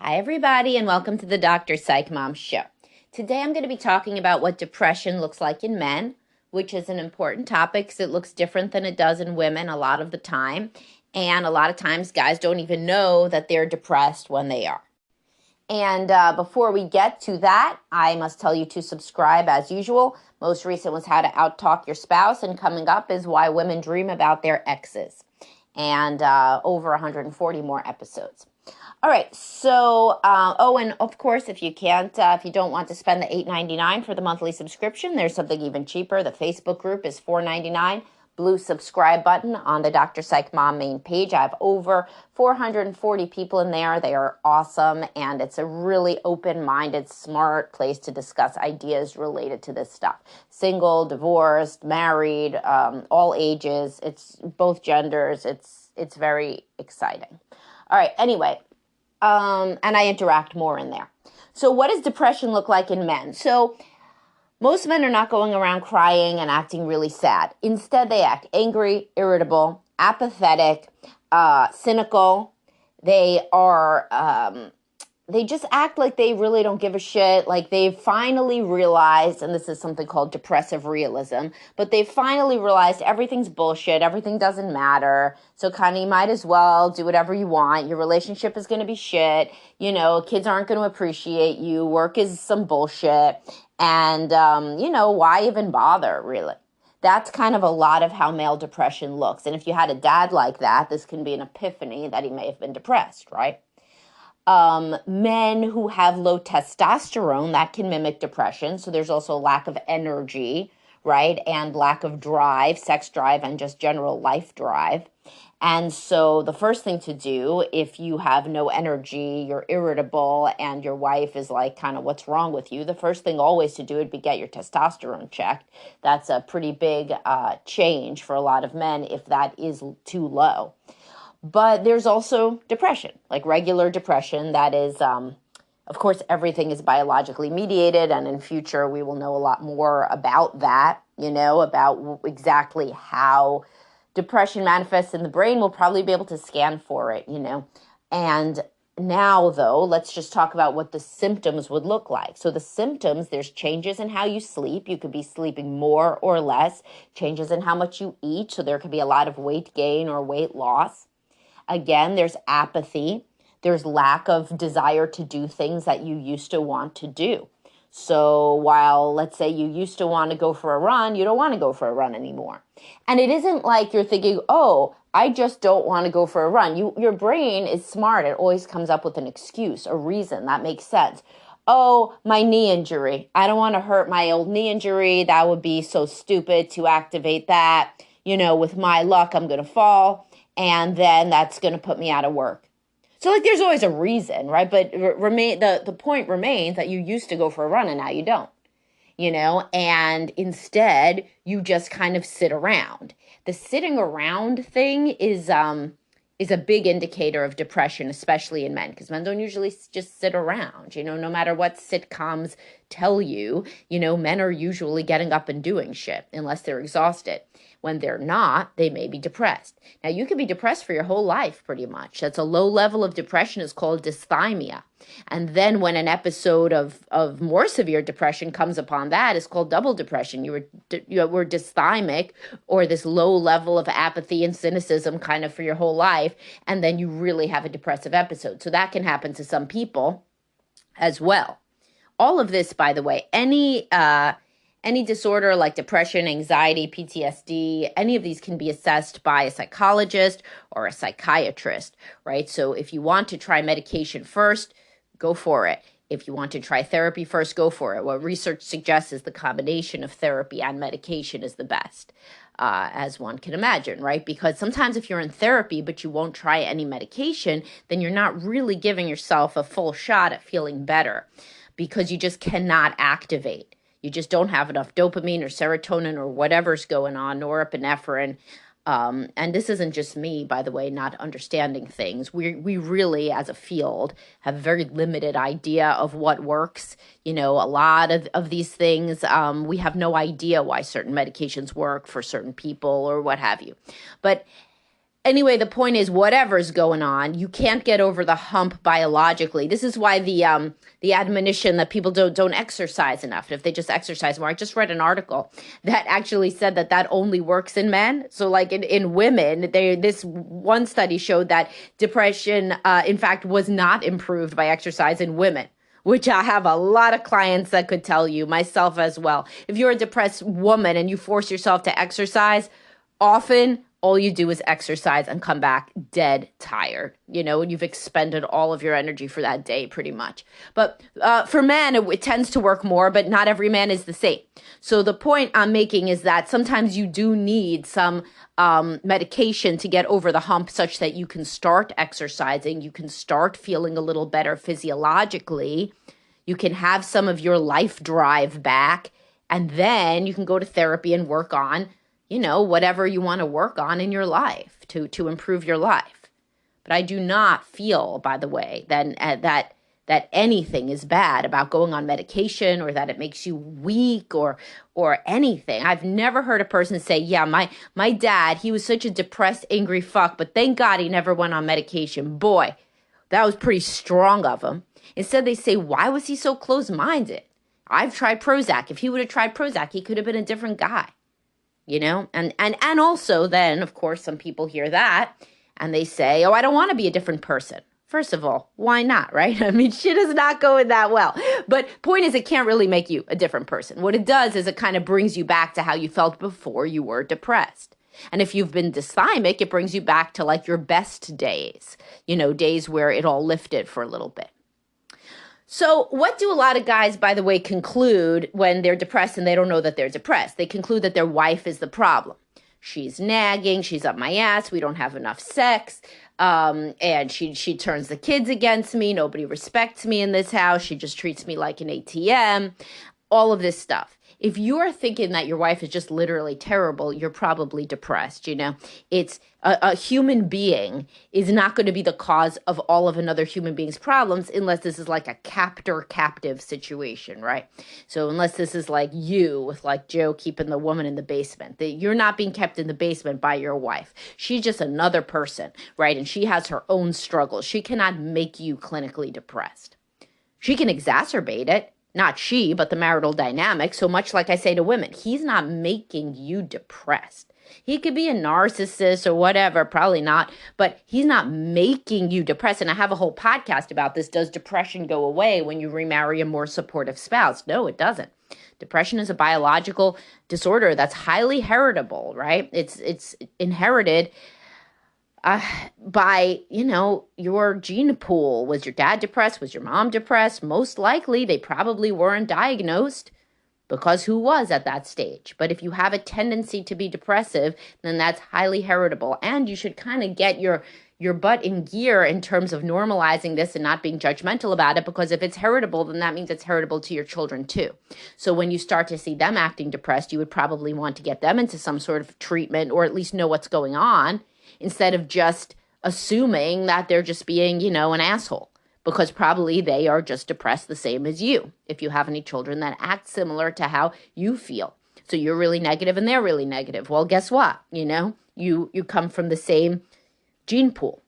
Hi, everybody, and welcome to the Dr. Psych Mom Show. Today, I'm going to be talking about what depression looks like in men, which is an important topic because it looks different than it does in women a lot of the time. And a lot of times, guys don't even know that they're depressed when they are. And before we get to that, I must tell you to subscribe as usual. Most recent was how to outtalk your spouse, and coming up is why women dream about their exes, and over 140 more episodes. All right, so, and of course, if you don't want to spend the $8.99 for the monthly subscription, there's something even cheaper. The Facebook group is $4.99. Blue subscribe button on the Dr. Psych Mom main page. I have over 440 people in there. They are awesome, and it's a really open-minded, smart place to discuss ideas related to this stuff. Single, divorced, married, all ages. It's both genders. It's very exciting. All right, anyway. And I interact more in there. So what does depression look like in men? So most men are not going around crying and acting really sad. Instead, they act angry, irritable, apathetic, cynical. They just act like they really don't give a shit, like they've finally realized, and this is something called depressive realism, but they've finally realized everything's bullshit, everything doesn't matter, so kind of you might as well do whatever you want. Your relationship is going to be shit, kids aren't going to appreciate you, work is some bullshit, and, why even bother, really? That's kind of a lot of how male depression looks, and if you had a dad like that, this can be an epiphany that he may have been depressed, right? Men who have low testosterone, that can mimic depression. So there's also lack of energy, right? And lack of drive, sex drive, and just general life drive. And so the first thing to do, if you have no energy, you're irritable, and your wife is like, kind of, what's wrong with you? The first thing always to do would be get your testosterone checked. That's a pretty big change for a lot of men if that is too low. But there's also depression, like regular depression. That is, of course, everything is biologically mediated. And in future, we will know a lot more about that, about exactly how depression manifests in the brain. We'll probably be able to scan for it, And now, though, let's just talk about what the symptoms would look like. So the symptoms, there's changes in how you sleep. You could be sleeping more or less, changes in how much you eat. So there could be a lot of weight gain or weight loss. Again, there's apathy. There's lack of desire to do things that you used to want to do. So while, let's say, you used to want to go for a run, you don't want to go for a run anymore. And it isn't like you're thinking, oh, I just don't want to go for a run. Your brain is smart. It always comes up with an excuse, a reason that makes sense. Oh, my knee injury. I don't want to hurt my old knee injury. That would be so stupid to activate that. With my luck, I'm going to fall. And then that's going to put me out of work. So there's always a reason, right? But the point remains that you used to go for a run and now you don't, and instead you just kind of sit around. The sitting around thing is a big indicator of depression, especially in men, because men don't usually just sit around, no matter what sitcoms tell you, men are usually getting up and doing shit unless they're exhausted. When they're not, they may be depressed. Now, you could be depressed for your whole life, pretty much. That's a low level of depression is called dysthymia. And then when an episode of more severe depression comes upon that, it's called double depression. You were dysthymic, or this low level of apathy and cynicism kind of for your whole life, and then you really have a depressive episode. So that can happen to some people as well. All of this, by the way, any disorder like depression, anxiety, PTSD, any of these can be assessed by a psychologist or a psychiatrist, right? So if you want to try medication first, go for it. If you want to try therapy first, go for it. What research suggests is the combination of therapy and medication is the best, as one can imagine, right? Because sometimes if you're in therapy but you won't try any medication, then you're not really giving yourself a full shot at feeling better because you just cannot activate. You just don't have enough dopamine or serotonin or whatever's going on, norepinephrine. And this isn't just me, by the way, not understanding things. We really, as a field, have a very limited idea of what works. A lot of these things, we have no idea why certain medications work for certain people or what have you. But Anyway, the point is, whatever's going on, you can't get over the hump biologically. This is why the admonition that people don't exercise enough. If they just exercise more, I just read an article that actually said that only works in men. So, like in women, this one study showed that depression, in fact, was not improved by exercise in women. Which I have a lot of clients that could tell you, myself as well. If you're a depressed woman and you force yourself to exercise, often all you do is exercise and come back dead tired, and you've expended all of your energy for that day pretty much. But for men, it tends to work more, but not every man is the same. So the point I'm making is that sometimes you do need some medication to get over the hump such that you can start exercising, you can start feeling a little better physiologically, you can have some of your life drive back, and then you can go to therapy and work on whatever you want to work on in your life to improve your life. But I do not feel, by the way, that anything is bad about going on medication or that it makes you weak or anything. I've never heard a person say, yeah, my dad, he was such a depressed, angry fuck, but thank God he never went on medication. Boy, that was pretty strong of him. Instead, they say, why was he so close-minded? I've tried Prozac. If he would have tried Prozac, he could have been a different guy. And also then, of course, some people hear that and they say, oh, I don't want to be a different person. First of all, why not, right? I mean, shit is not going that well. But point is, it can't really make you a different person. What it does is it kind of brings you back to how you felt before you were depressed. And if you've been dysthymic, it brings you back to like your best days, days where it all lifted for a little bit. So what do a lot of guys, by the way, conclude when they're depressed and they don't know that they're depressed? They conclude that their wife is the problem. She's nagging, she's up my ass, we don't have enough sex, and she turns the kids against me, nobody respects me in this house, she just treats me like an ATM, all of this stuff. If you're thinking that your wife is just literally terrible, you're probably depressed, It's a human being is not going to be the cause of all of another human being's problems unless this is like a captor-captive situation, right? So unless this is like you with like Joe keeping the woman in the basement, that you're not being kept in the basement by your wife. She's just another person, right? And she has her own struggles. She cannot make you clinically depressed. She can exacerbate it. Not she, but the marital dynamic. So much like I say to women, he's not making you depressed. He could be a narcissist or whatever, probably not, but he's not making you depressed. And I have a whole podcast about this. Does depression go away when you remarry a more supportive spouse? No, it doesn't. Depression is a biological disorder that's highly heritable, right? It's inherited by, your gene pool. Was your dad depressed? Was your mom depressed? Most likely, they probably weren't diagnosed because who was at that stage? But if you have a tendency to be depressive, then that's highly heritable. And you should kind of get your butt in gear in terms of normalizing this and not being judgmental about it, because if it's heritable, then that means it's heritable to your children too. So when you start to see them acting depressed, you would probably want to get them into some sort of treatment or at least know what's going on, instead of just assuming that they're just being, an asshole, because probably they are just depressed the same as you, if you have any children that act similar to how you feel. So you're really negative and they're really negative. Well, guess what? You come from the same gene pool.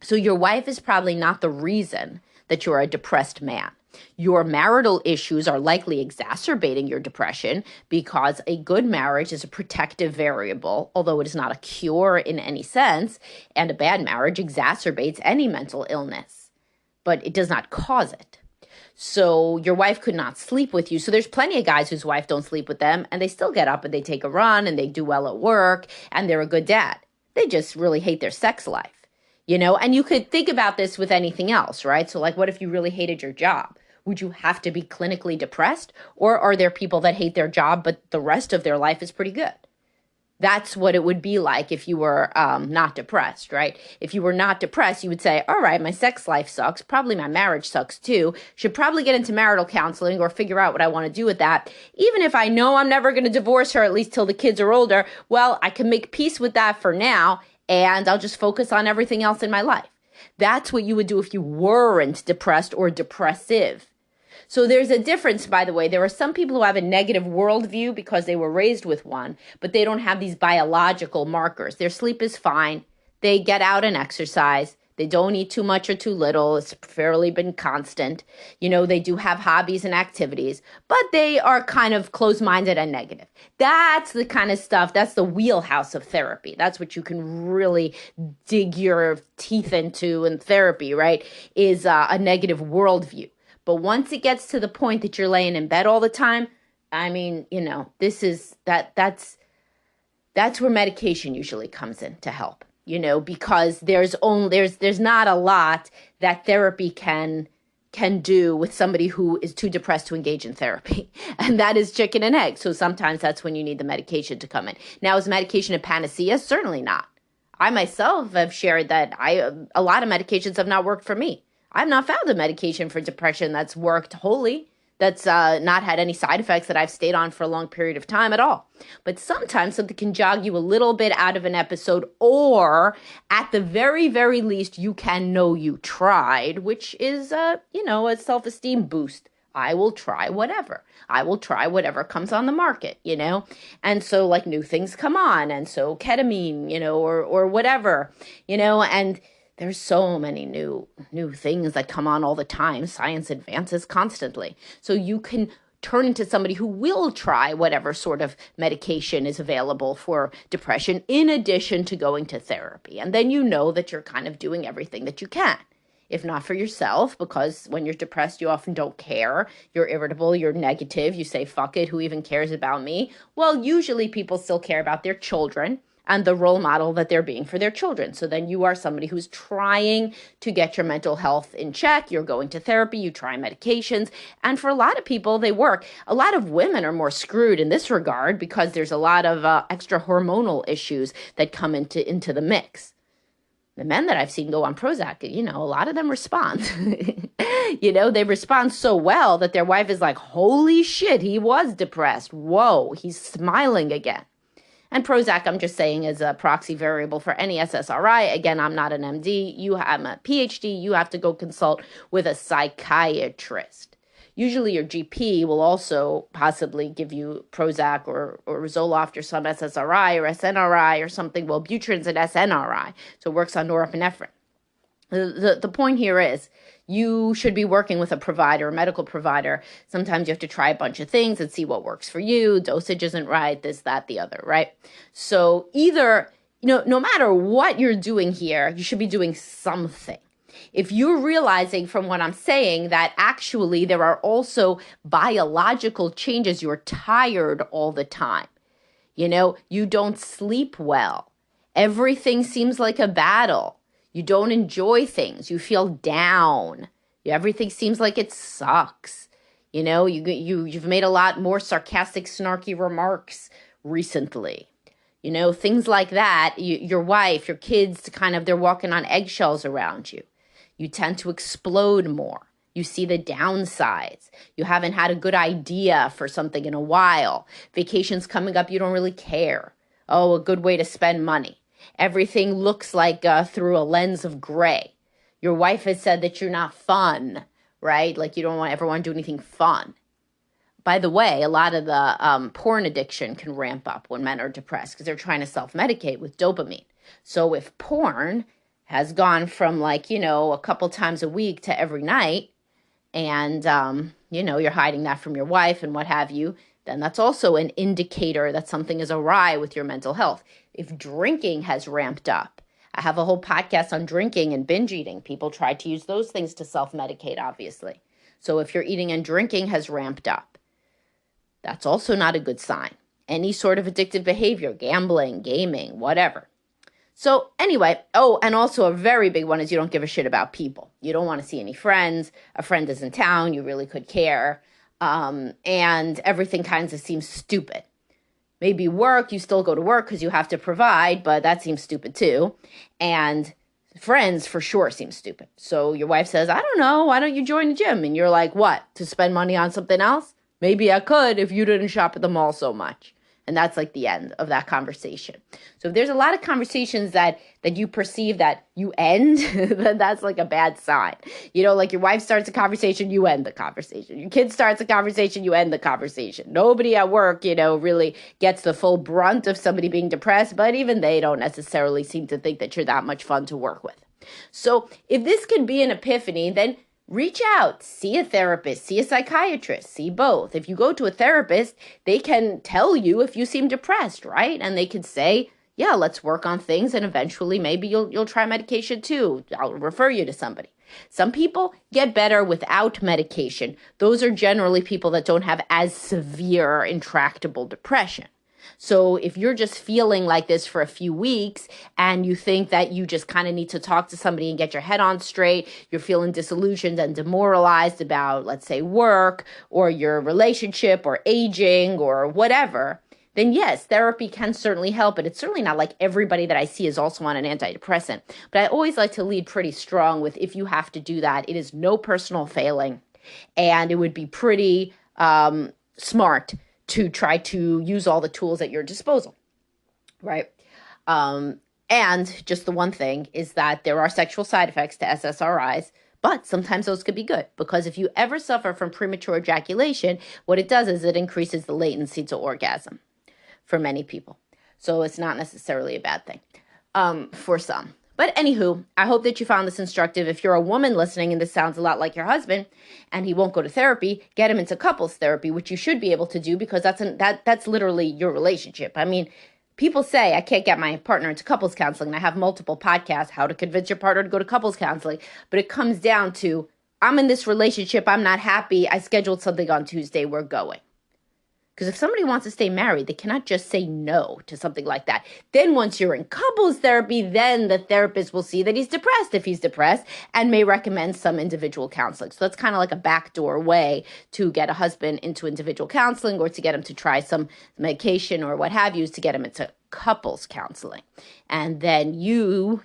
So your wife is probably not the reason that you're a depressed man. Your marital issues are likely exacerbating your depression because a good marriage is a protective variable, although it is not a cure in any sense, and a bad marriage exacerbates any mental illness, but it does not cause it. So your wife could not sleep with you. So there's plenty of guys whose wife don't sleep with them, and they still get up and they take a run and they do well at work and they're a good dad. They just really hate their sex life. And you could think about this with anything else, right? So like, what if you really hated your job? Would you have to be clinically depressed? Or are there people that hate their job, but the rest of their life is pretty good? That's what it would be like if you were not depressed, right? If you were not depressed, you would say, all right, my sex life sucks. Probably my marriage sucks too. Should probably get into marital counseling or figure out what I want to do with that. Even if I know I'm never going to divorce her, at least till the kids are older, well, I can make peace with that for now, and I'll just focus on everything else in my life. That's what you would do if you weren't depressed or depressive. So there's a difference, by the way. There are some people who have a negative worldview because they were raised with one, but they don't have these biological markers. Their sleep is fine. They get out and exercise. They don't eat too much or too little. It's fairly been constant. They do have hobbies and activities, but they are kind of closed-minded and negative. That's the kind of stuff, that's the wheelhouse of therapy. That's what you can really dig your teeth into in therapy, right? Is a negative worldview. But once it gets to the point that you're laying in bed all the time, I mean, that's where medication usually comes in to help. Because there's not a lot that therapy can do with somebody who is too depressed to engage in therapy. And that is chicken and egg. So sometimes that's when you need the medication to come in. Now, is medication a panacea? Certainly not. I myself have shared that a lot of medications have not worked for me. I've not found a medication for depression that's worked wholly, that's not had any side effects that I've stayed on for a long period of time at all. But sometimes something can jog you a little bit out of an episode, or at the very, very least, you can know you tried, which is, a self-esteem boost. I will try whatever. I will try whatever comes on the market, And so like new things come on, and so ketamine, or whatever, and there's so many new things that come on all the time. Science advances constantly. So you can turn into somebody who will try whatever sort of medication is available for depression in addition to going to therapy. And then you know that you're kind of doing everything that you can. If not for yourself, because when you're depressed, you often don't care. You're irritable, you're negative, you say, fuck it, who even cares about me? Well, usually people still care about their children and the role model that they're being for their children. So then you are somebody who's trying to get your mental health in check. You're going to therapy, you try medications. And for a lot of people, they work. A lot of women are more screwed in this regard because there's a lot of extra hormonal issues that come into the mix. The men that I've seen go on Prozac, a lot of them respond. They respond so well that their wife is like, holy shit, he was depressed. Whoa, he's smiling again. And Prozac, I'm just saying, is a proxy variable for any SSRI. Again, I'm not an MD. I'm a PhD. You have to go consult with a psychiatrist. Usually your GP will also possibly give you Prozac or Zoloft or some SSRI or SNRI or something. Well, Butrin's an SNRI, so it works on norepinephrine. The point here is you should be working with a provider, a medical provider. Sometimes you have to try a bunch of things and see what works for you. Dosage isn't right, this, that, the other, right? So either, no matter what you're doing here, you should be doing something. If you're realizing from what I'm saying that actually there are also biological changes, you're tired all the time, you don't sleep well, everything seems like a battle. You don't enjoy things. You feel down. Everything seems like it sucks. You've made a lot more sarcastic, snarky remarks recently. Things like that. Your wife, your kids, they're walking on eggshells around you. You tend to explode more. You see the downsides. You haven't had a good idea for something in a while. Vacation's coming up, you don't really care. Oh, a good way to spend money. Everything looks like through a lens of gray. Your wife has said that you're not fun, right? Like you don't ever want to do anything fun. By the way, a lot of the porn addiction can ramp up when men are depressed because they're trying to self-medicate with dopamine. So if porn has gone from a couple times a week to every night, and, you're hiding that from your wife and what have you, then that's also an indicator that something is awry with your mental health. If drinking has ramped up, I have a whole podcast on drinking and binge eating. People try to use those things to self-medicate, obviously. So if your eating and drinking has ramped up, that's also not a good sign. Any sort of addictive behavior, gambling, gaming, whatever. So anyway, and also a very big one is you don't give a shit about people. You don't want to see any friends. A friend is in town. You really could care. And everything kind of seems stupid. Maybe work, you still go to work because you have to provide, but that seems stupid too. And friends for sure seem stupid. So your wife says, I don't know, why don't you join the gym? And you're like, what, to spend money on something else? Maybe I could if you didn't shop at the mall so much. And that's like the end of that conversation. So if there's a lot of conversations that you perceive that you end, then that's like a bad sign. Like your wife starts a conversation, you end the conversation. Your kid starts a conversation, you end the conversation. Nobody at work, really gets the full brunt of somebody being depressed, but even they don't necessarily seem to think that you're that much fun to work with. So if this can be an epiphany, then reach out, see a therapist, see a psychiatrist, see both. If you go to a therapist, they can tell you if you seem depressed, right? And they can say, yeah, let's work on things, and eventually maybe you'll try medication too. I'll refer you to somebody. Some people get better without medication. Those are generally people that don't have as severe intractable depression. So if you're just feeling like this for a few weeks and you think that you just kind of need to talk to somebody and get your head on straight, you're feeling disillusioned and demoralized about, let's say, work or your relationship or aging or whatever, then yes, therapy can certainly help. But it's certainly not like everybody that I see is also on an antidepressant. But I always like to lead pretty strong with, if you have to do that, it is no personal failing. And it would be pretty smart to try to use all the tools at your disposal, right? And just the one thing is that there are sexual side effects to SSRIs, but sometimes those could be good, because if you ever suffer from premature ejaculation, what it does is it increases the latency to orgasm for many people. So it's not necessarily a bad thing for some. But anywho, I hope that you found this instructive. If you're a woman listening and this sounds a lot like your husband and he won't go to therapy, get him into couples therapy, which you should be able to do, because that's literally your relationship. I mean, people say, I can't get my partner into couples counseling. I have multiple podcasts, how to convince your partner to go to couples counseling. But it comes down to, I'm in this relationship, I'm not happy, I scheduled something on Tuesday, we're going. Because if somebody wants to stay married, they cannot just say no to something like that. Then once you're in couples therapy, then the therapist will see that he's depressed if he's depressed and may recommend some individual counseling. So that's kind of like a backdoor way to get a husband into individual counseling, or to get him to try some medication or what have you, is to get him into couples counseling. And then you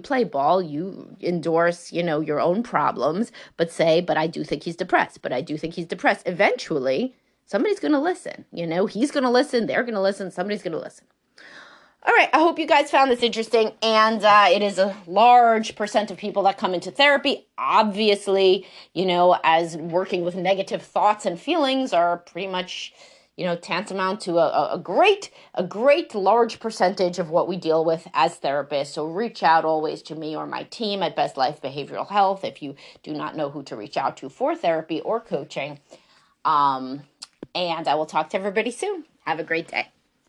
play ball, you endorse, your own problems, but say, but I do think he's depressed, Eventually, somebody's going to listen. He's going to listen. They're going to listen. Somebody's going to listen. All right. I hope you guys found this interesting. And it is a large percent of people that come into therapy. Obviously, as working with negative thoughts and feelings are pretty much, tantamount to a great large percentage of what we deal with as therapists. So reach out always to me or my team at Best Life Behavioral Health if you do not know who to reach out to for therapy or coaching. And I will talk to everybody soon. Have a great day.